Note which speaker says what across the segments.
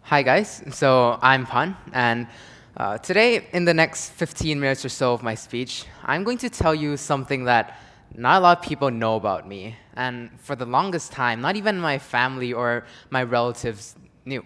Speaker 1: Hi guys, so I'm Pann, and today in the next 15 minutes or so of my speech, I'm going to tell you something that not a lot of people know about me, and for the longest time, not even my family or my relatives knew.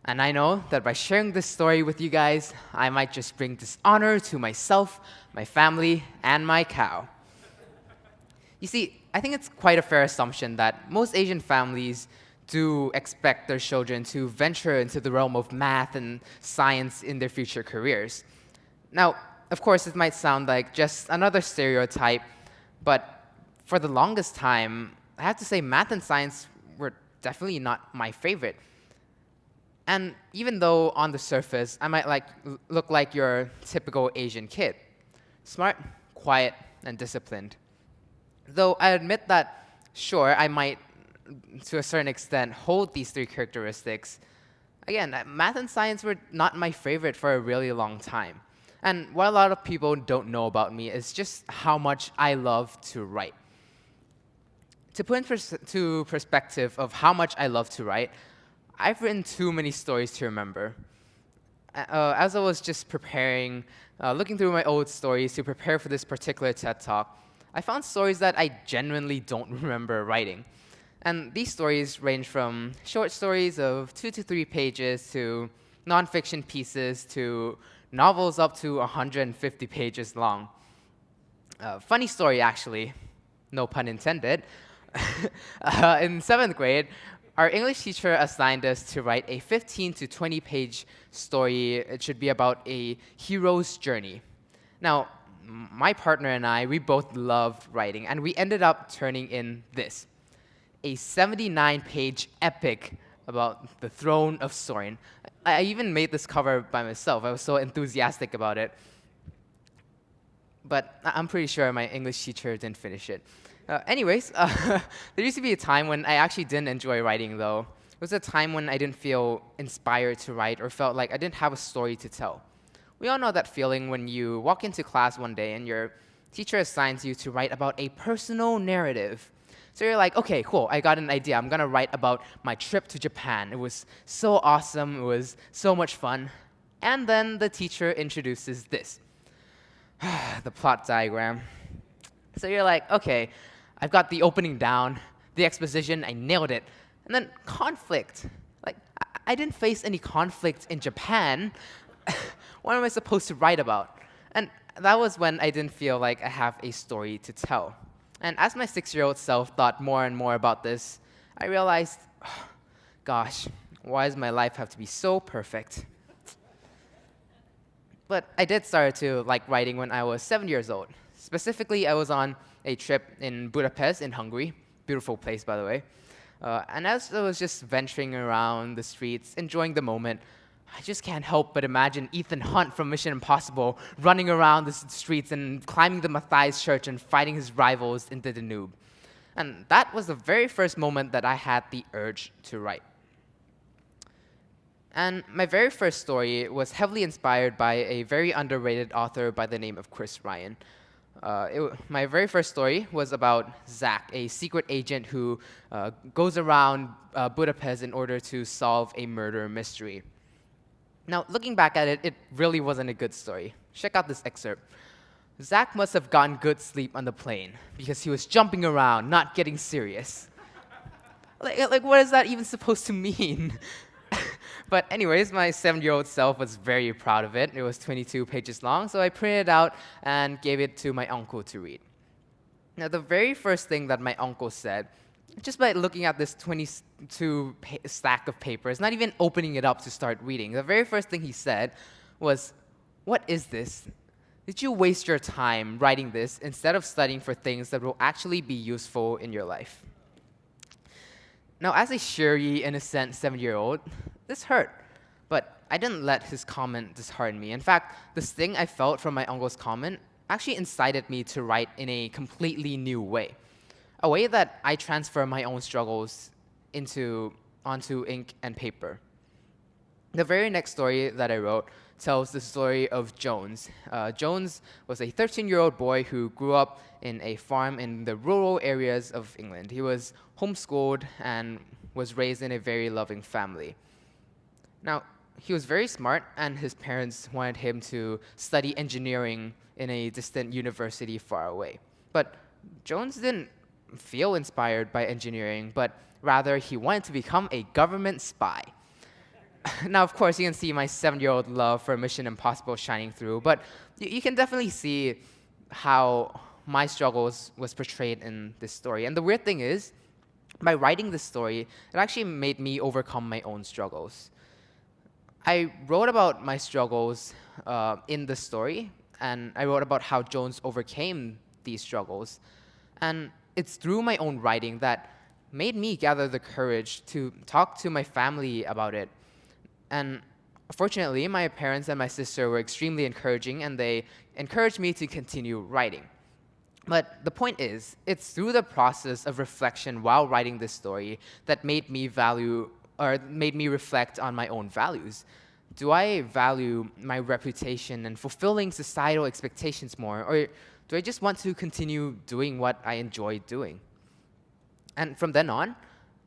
Speaker 1: And I know that by sharing this story with you guys, I might just bring dishonor to myself, my family, and my cow. You see, I think it's quite a fair assumption that most Asian families do expect their children to venture into the realm of math and science in their future careers. Now, of course, it might sound like just another stereotype, but for the longest time, I have to say math and science were definitely not my favorite. And even though on the surface, I might look like your typical Asian kid, smart, quiet, and disciplined. Though I admit that, sure, I might, to a certain extent, hold these three characteristics. Again, math and science were not my favorite for a really long time. And what a lot of people don't know about me is just how much I love to write. To put into perspective of how much I love to write, I've written too many stories to remember. As I was just preparing, looking through my old stories to prepare for this particular TED Talk, I found stories that I genuinely don't remember writing. And these stories range from short stories of 2 to 3 pages to nonfiction pieces to novels up to 150 pages long. Funny story, actually, no pun intended. In 7th grade, our English teacher assigned us to write a 15 to 20 page story. It should be about a hero's journey. Now, my partner and I, we both loved writing, and we ended up turning in this, a 79-page epic about the throne of Sorin. I even made this cover by myself. I was so enthusiastic about it. But I'm pretty sure my English teacher didn't finish it. Anyways, there used to be a time when I actually didn't enjoy writing, though. It was a time when I didn't feel inspired to write or felt like I didn't have a story to tell. We all know that feeling when you walk into class one day and your teacher assigns you to write about a personal narrative. So you're like, okay, cool, I got an idea. I'm gonna write about my trip to Japan. It was so awesome, it was so much fun. And then the teacher introduces this, the plot diagram. So you're like, okay, I've got the opening down, the exposition, I nailed it. And then conflict. Like, I didn't face any conflict in Japan. What am I supposed to write about? And that was when I didn't feel like I have a story to tell. And as my 6-year-old self thought more and more about this, I realized, oh, gosh, why does my life have to be so perfect? But I did start to like writing when I was 7 years old. Specifically, I was on a trip in Budapest in Hungary, beautiful place, by the way. And as I was just venturing around the streets, enjoying the moment, I just can't help but imagine Ethan Hunt from Mission Impossible running around the streets and climbing the Matthias Church and fighting his rivals in the Danube. And that was the very first moment that I had the urge to write. And my very first story was heavily inspired by a very underrated author by the name of Chris Ryan. My very first story was about Zach, a secret agent who goes around Budapest in order to solve a murder mystery. Now, looking back at it, it really wasn't a good story. Check out this excerpt. Zach must have gotten good sleep on the plane because he was jumping around, not getting serious. Like, what is that even supposed to mean? But anyways, my 7-year-old self was very proud of it. It was 22 pages long, so I printed it out and gave it to my uncle to read. Now, the very first thing that my uncle said, just by looking at this 22 stack of papers, not even opening it up to start reading, the very first thing he said was, "What is this? Did you waste your time writing this instead of studying for things that will actually be useful in your life?" Now, as a cheery, innocent 7-year-old, this hurt, but I didn't let his comment dishearten me. In fact, the sting I felt from my uncle's comment actually incited me to write in a completely new way. A way that I transfer my own struggles onto ink and paper. The very next story that I wrote tells the story of Jones. Jones was a 13-year-old boy who grew up in a farm in the rural areas of England. He was homeschooled and was raised in a very loving family. Now, he was very smart, and his parents wanted him to study engineering in a distant university far away. But Jones didn't feel inspired by engineering, but rather he wanted to become a government spy. Now, of course, you can see my 7-year-old love for Mission Impossible shining through, but you can definitely see how my struggles was portrayed in this story. And the weird thing is, by writing this story, it actually made me overcome my own struggles. I wrote about my struggles in the story, and I wrote about how Jones overcame these struggles. And it's through my own writing that made me gather the courage to talk to my family about it. And fortunately, my parents and my sister were extremely encouraging, and they encouraged me to continue writing. But the point is, it's through the process of reflection while writing this story that made me reflect on my own values. Do I value my reputation and fulfilling societal expectations more, or do I just want to continue doing what I enjoy doing? And from then on,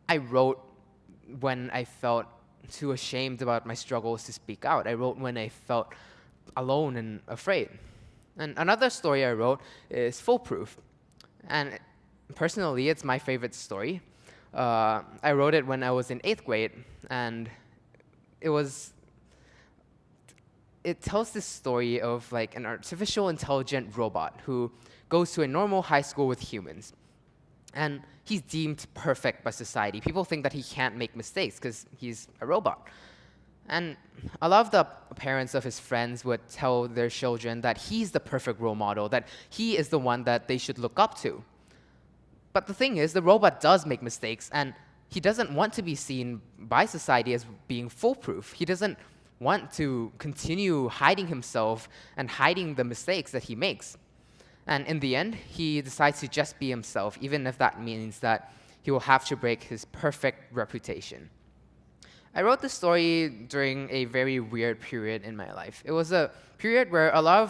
Speaker 1: I wrote when I felt too ashamed about my struggles to speak out. I wrote when I felt alone and afraid. And another story I wrote is Foolproof. And personally, it's my favorite story. I wrote it when I was in 8th grade, and it tells this story of like an artificial intelligent robot who goes to a normal high school with humans. And he's deemed perfect by society. People think that he can't make mistakes because he's a robot. And a lot of the parents of his friends would tell their children that he's the perfect role model, that he is the one that they should look up to. But the thing is, the robot does make mistakes, and he doesn't want to be seen by society as being foolproof. He doesn't want to continue hiding himself and hiding the mistakes that he makes. And in the end, he decides to just be himself, even if that means that he will have to break his perfect reputation. I wrote this story during a very weird period in my life. It was a period where a lot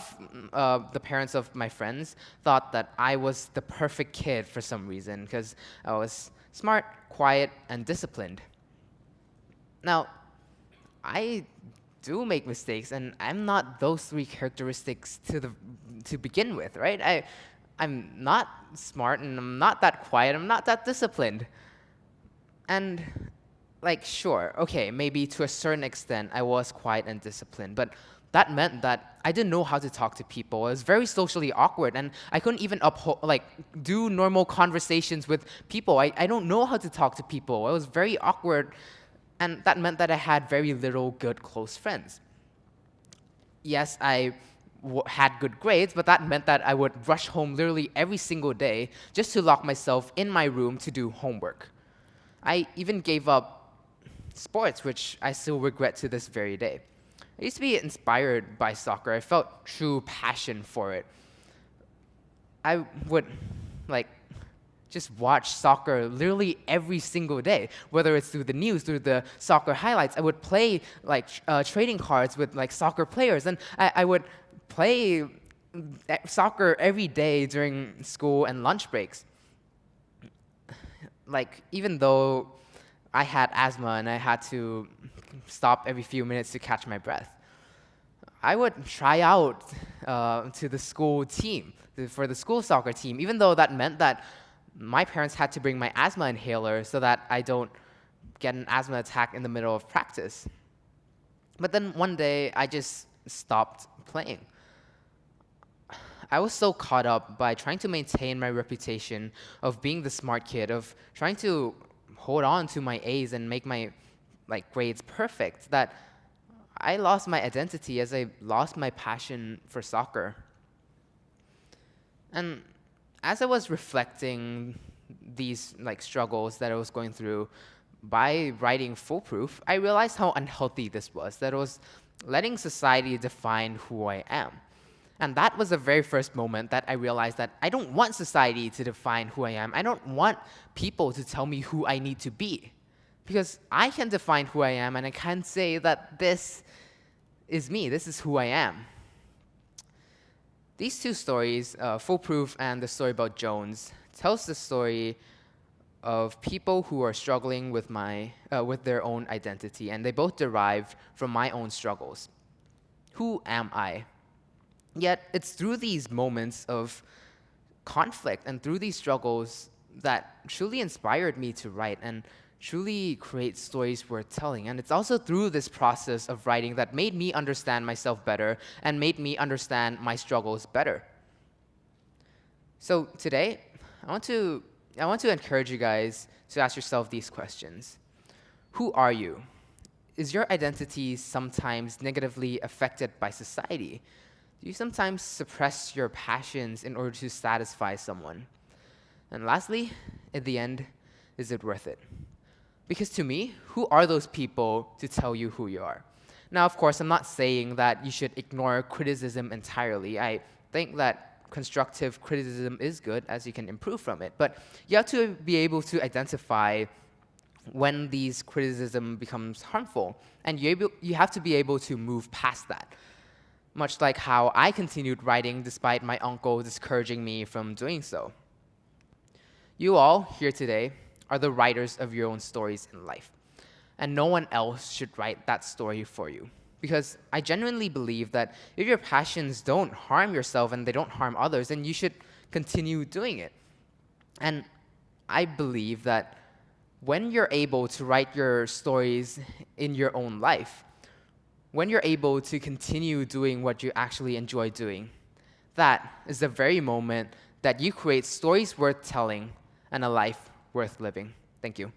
Speaker 1: of the parents of my friends thought that I was the perfect kid for some reason, because I was smart, quiet, and disciplined. Now, I do make mistakes, and I'm not those 3 characteristics to begin with, right? I'm not smart, and I'm not that quiet, I'm not that disciplined. And like, sure, okay, maybe to a certain extent I was quiet and disciplined, but that meant that I didn't know how to talk to people. I was very socially awkward, and I couldn't even do normal conversations with people. I don't know how to talk to people. I was very awkward, and that meant that I had very little good close friends. Yes, I had good grades, but that meant that I would rush home literally every single day just to lock myself in my room to do homework. I even gave up sports, which I still regret to this very day. I used to be inspired by soccer. I felt true passion for it. I would just watch soccer literally every single day, whether it's through the news, through the soccer highlights. I would play trading cards with soccer players, and I would play soccer every day during school and lunch breaks. Even though I had asthma and I had to stop every few minutes to catch my breath, I would try out to the school team, for the school soccer team, even though that meant that my parents had to bring my asthma inhaler so that I don't get an asthma attack in the middle of practice. But then one day, I just stopped playing. I was so caught up by trying to maintain my reputation of being the smart kid, of trying to hold on to my A's and make my grades perfect, that I lost my identity as I lost my passion for soccer. And as I was reflecting these struggles that I was going through by writing Foolproof, I realized how unhealthy this was, that it was letting society define who I am. And that was the very first moment that I realized that I don't want society to define who I am. I don't want people to tell me who I need to be, because I can define who I am, and I can say that this is me, this is who I am. These 2 stories, Foolproof and the story about Jones, tells the story of people who are struggling with with their own identity, and they both derived from my own struggles. Who am I? Yet it's through these moments of conflict and through these struggles that truly inspired me to write and truly create stories worth telling. And it's also through this process of writing that made me understand myself better and made me understand my struggles better. So today, I want to encourage you guys to ask yourself these questions. Who are you? Is your identity sometimes negatively affected by society? Do you sometimes suppress your passions in order to satisfy someone? And lastly, at the end, is it worth it? Because to me, who are those people to tell you who you are? Now, of course, I'm not saying that you should ignore criticism entirely. I think that constructive criticism is good, as you can improve from it. But you have to be able to identify when these criticism becomes harmful. And you have to be able to move past that. Much like how I continued writing despite my uncle discouraging me from doing so. You all here today are the writers of your own stories in life. And no one else should write that story for you. Because I genuinely believe that if your passions don't harm yourself and they don't harm others, then you should continue doing it. And I believe that when you're able to write your stories in your own life, when you're able to continue doing what you actually enjoy doing, that is the very moment that you create stories worth telling and a life worth living. Thank you.